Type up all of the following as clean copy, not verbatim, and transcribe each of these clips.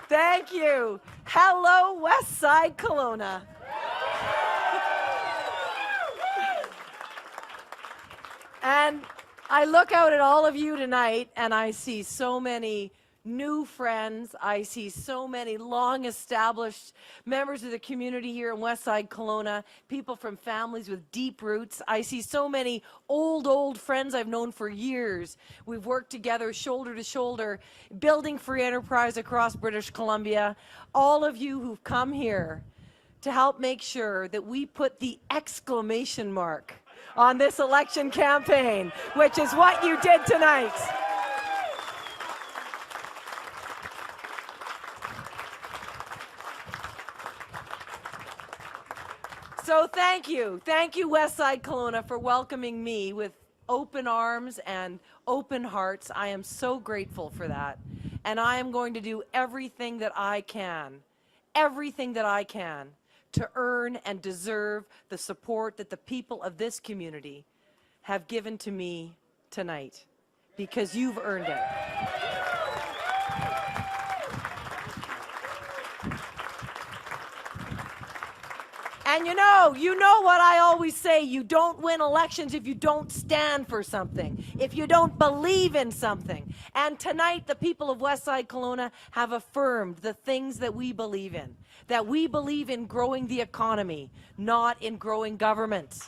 Thank you. Hello, Westside, Kelowna. And I look out at all of you tonight and I see so many new friends. I see so many long-established members of the community here in Westside Kelowna, people from families with deep roots. I see so many old friends I've known for years. We've worked together shoulder to shoulder, building free enterprise across British Columbia. All of you who've come here to help make sure that we put the exclamation mark on this election campaign, which is what you did tonight. So thank you, Westside Kelowna, for welcoming me with open arms and open hearts. I am so grateful for that. And I am going to do everything that I can to earn and deserve the support that the people of this community have given to me tonight, because you've earned it. And you know what I always say, you don't win elections if you don't stand for something, if you don't believe in something. And tonight, the people of Westside Kelowna have affirmed the things that we believe in, that we believe in growing the economy, not in growing government.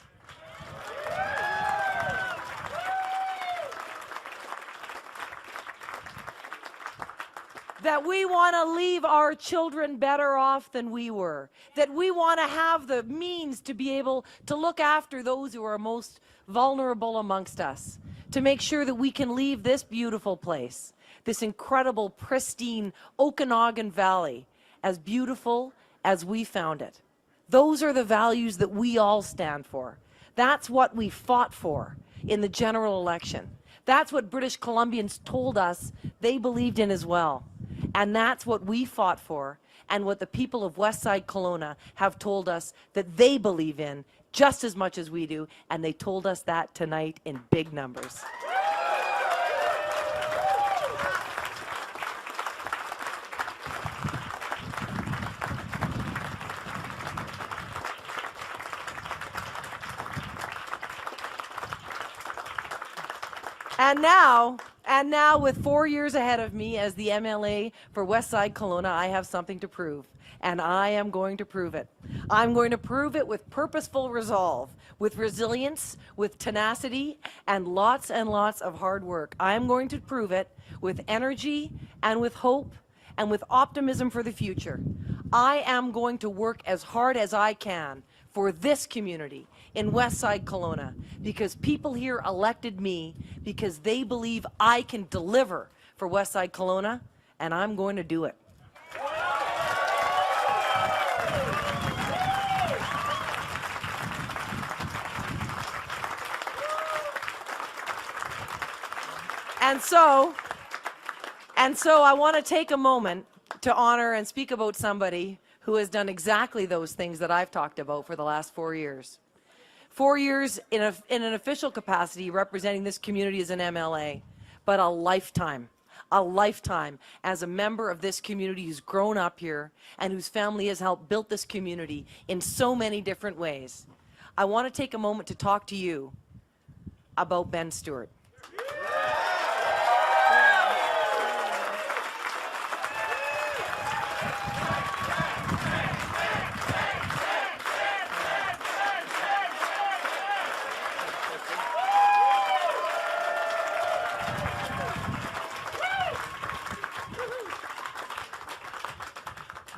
That we want to leave our children better off than we were. That we want to have the means to be able to look after those who are most vulnerable amongst us. To make sure that we can leave this beautiful place, this incredible, pristine Okanagan Valley, as beautiful as we found it. Those are the values that we all stand for. That's what we fought for in the general election. That's what British Columbians told us they believed in as well. And that's what we fought for, and what the people of Westside Kelowna have told us that they believe in just as much as we do, and they told us that tonight in big numbers. And now, with 4 years ahead of me as the MLA for Westside Kelowna, I have something to prove. And I am going to prove it. I'm going to prove it with purposeful resolve, with resilience, with tenacity, and lots of hard work. I'm going to prove it with energy and with hope and with optimism for the future. I am going to work as hard as I can for this community in Westside Kelowna, because people here elected me because they believe I can deliver for Westside Kelowna, and I'm going to do it. And so I want to take a moment to honor and speak about somebody who has done exactly those things that I've talked about for the last 4 years. 4 years in an official capacity representing this community as an MLA, but a lifetime as a member of this community who's grown up here and whose family has helped build this community in so many different ways. I want to take a moment to talk to you about Ben Stewart.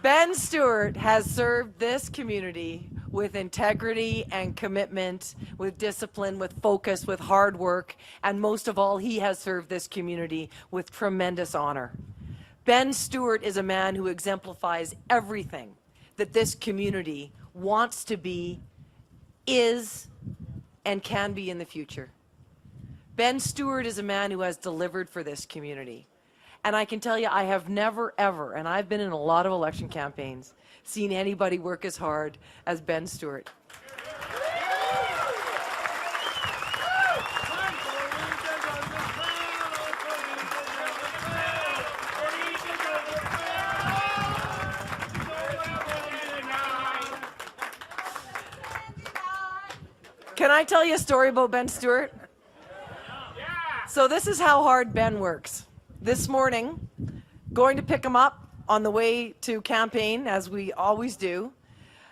Ben Stewart has served this community with integrity and commitment, with discipline, with focus, with hard work, and most of all, he has served this community with tremendous honor. Ben Stewart is a man who exemplifies everything that this community wants to be, is, and can be in the future. Ben Stewart is a man who has delivered for this community. And I can tell you, I have never, ever, and I've been in a lot of election campaigns, seen anybody work as hard as Ben Stewart. Can I tell you a story about Ben Stewart? So this is how hard Ben works. This morning, going to pick him up on the way to campaign, as we always do,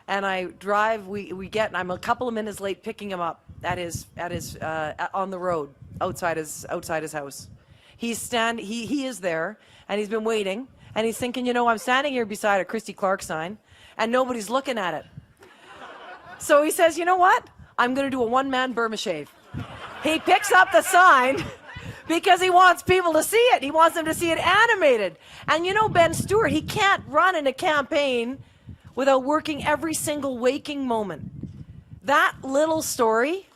and I drive. I'm a couple of minutes late picking him up on the road outside his house. He is there, and he's been waiting, and he's thinking, I'm standing here beside a Christy Clark sign, and nobody's looking at it. So he says, you know what? I'm going to do a one-man Burma shave. He picks up the sign because he wants people to see it. He wants them to see it animated. And Ben Stewart, he can't run in a campaign without working every single waking moment. That little story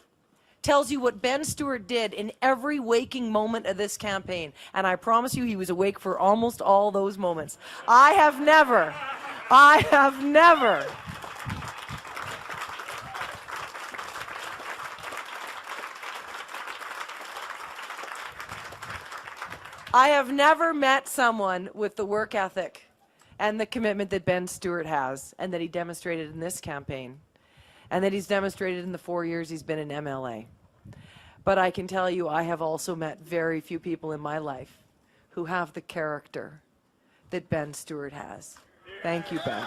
tells you what Ben Stewart did in every waking moment of this campaign. And I promise you, he was awake for almost all those moments. I have never met someone with the work ethic and the commitment that Ben Stewart has, and that he demonstrated in this campaign, and that he's demonstrated in the 4 years he's been in MLA. But I can tell you, I have also met very few people in my life who have the character that Ben Stewart has. Thank you, Ben.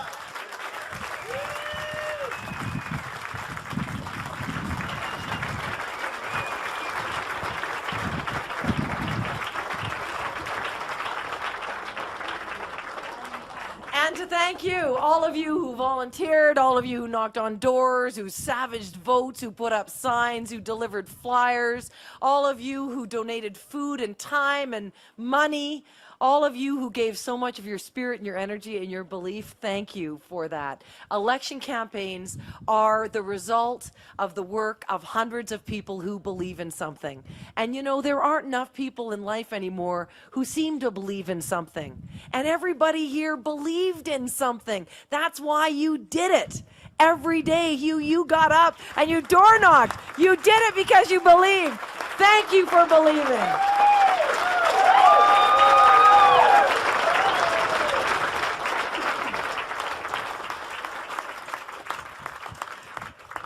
And to thank you, all of you who volunteered, all of you who knocked on doors, who savaged votes, who put up signs, who delivered flyers, all of you who donated food and time and money, all of you who gave so much of your spirit and your energy and your belief, thank you for that. Election campaigns are the result of the work of hundreds of people who believe in something. And there aren't enough people in life anymore who seem to believe in something. And everybody here believed in something. That's why you did it. Every day you got up and you door knocked. You did it because you believed. Thank you for believing.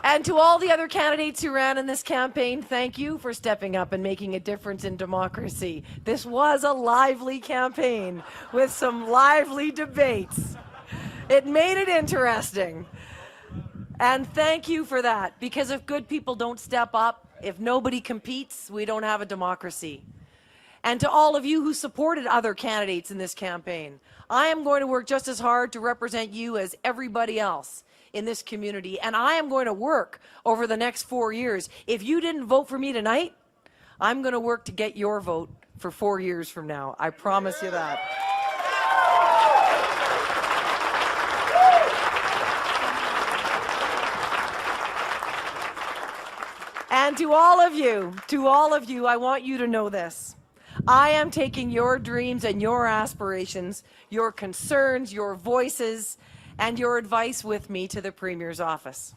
And to all the other candidates who ran in this campaign, thank you for stepping up and making a difference in democracy. This was a lively campaign with some lively debates. It made it interesting. And thank you for that, because if good people don't step up, if nobody competes, we don't have a democracy. And to all of you who supported other candidates in this campaign, I am going to work just as hard to represent you as everybody else in this community, and I am going to work over the next 4 years. If you didn't vote for me tonight, I'm going to work to get your vote for 4 years from now. I promise you that. And to all of you, I want you to know this. I am taking your dreams and your aspirations, your concerns, your voices, and your advice with me to the Premier's office.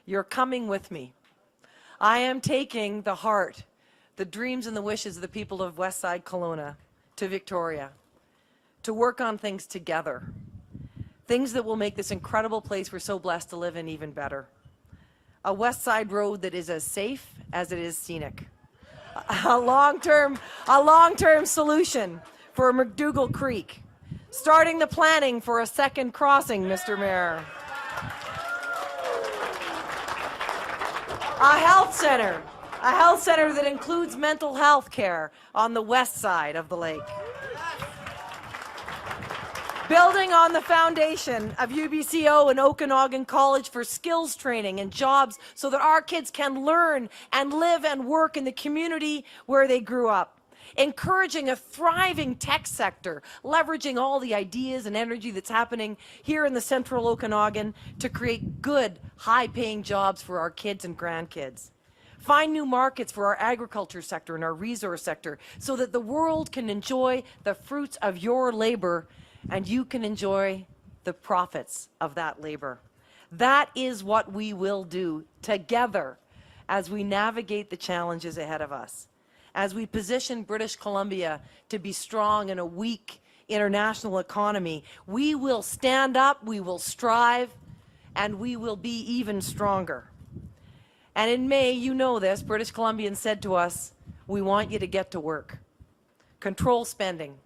You're coming with me. I am taking the heart, the dreams and the wishes of the people of Westside Kelowna to Victoria to work on things together, things that will make this incredible place we're so blessed to live in even better. A Westside road that is as safe as it is scenic. A long-term solution for McDougall Creek. Starting the planning for a second crossing, Mr. Mayor. A health center that includes mental health care on the west side of the lake. Building on the foundation of UBCO and Okanagan College for skills training and jobs so that our kids can learn and live and work in the community where they grew up. Encouraging a thriving tech sector, leveraging all the ideas and energy that's happening here in the central Okanagan to create good, high-paying jobs for our kids and grandkids. Find new markets for our agriculture sector and our resource sector so that the world can enjoy the fruits of your labor and you can enjoy the profits of that labor. That is what we will do together as we navigate the challenges ahead of us. As we position British Columbia to be strong in a weak international economy, we will stand up, we will strive, and we will be even stronger. And in May, you know this, British Columbians said to us, we want you to get to work. Control spending,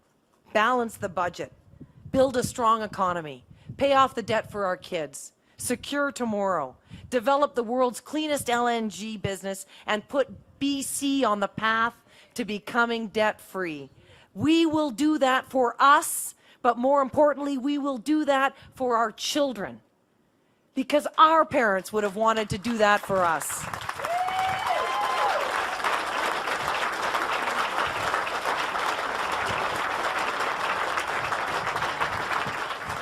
balance the budget, build a strong economy, pay off the debt for our kids, secure tomorrow, develop the world's cleanest LNG business, and put BC on the path to becoming debt-free. We will do that for us, but more importantly, we will do that for our children, because our parents would have wanted to do that for us.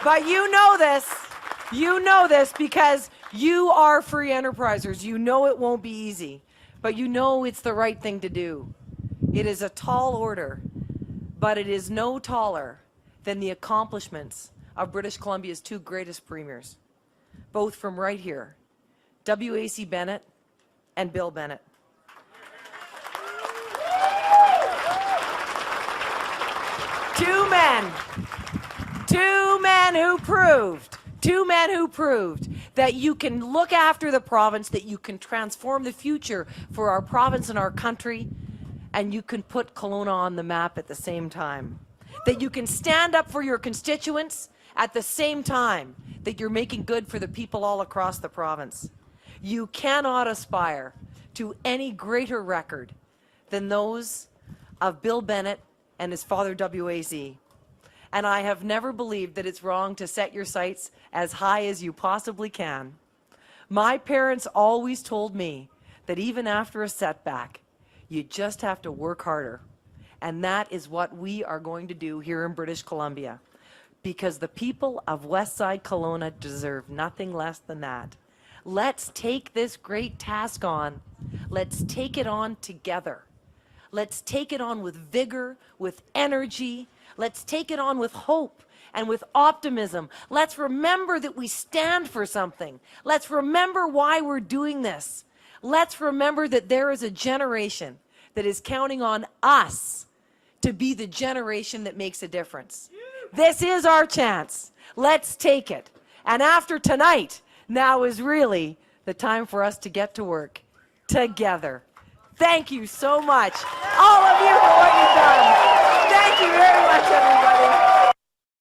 But you know this because you are free enterprisers. You know it won't be easy, but you know it's the right thing to do. It is a tall order, but it is no taller than the accomplishments of British Columbia's two greatest premiers, both from right here, W.A.C. Bennett and Bill Bennett. Two men who proved that you can look after the province, that you can transform the future for our province and our country, and you can put Kelowna on the map at the same time. That you can stand up for your constituents at the same time that you're making good for the people all across the province. You cannot aspire to any greater record than those of Bill Bennett and his father W.A.C. And I have never believed that it's wrong to set your sights as high as you possibly can. My parents always told me that even after a setback, you just have to work harder. And that is what we are going to do here in British Columbia, because the people of Westside Kelowna deserve nothing less than that. Let's take this great task on. Let's take it on together. Let's take it on with vigor, with energy. Let's take it on with hope and with optimism. Let's remember that we stand for something. Let's remember why we're doing this. Let's remember that there is a generation that is counting on us to be the generation that makes a difference. This is our chance. Let's take it. And after tonight, now is really the time for us to get to work together. Thank you so much, all of you, for what you've done. Thank you very much, everybody.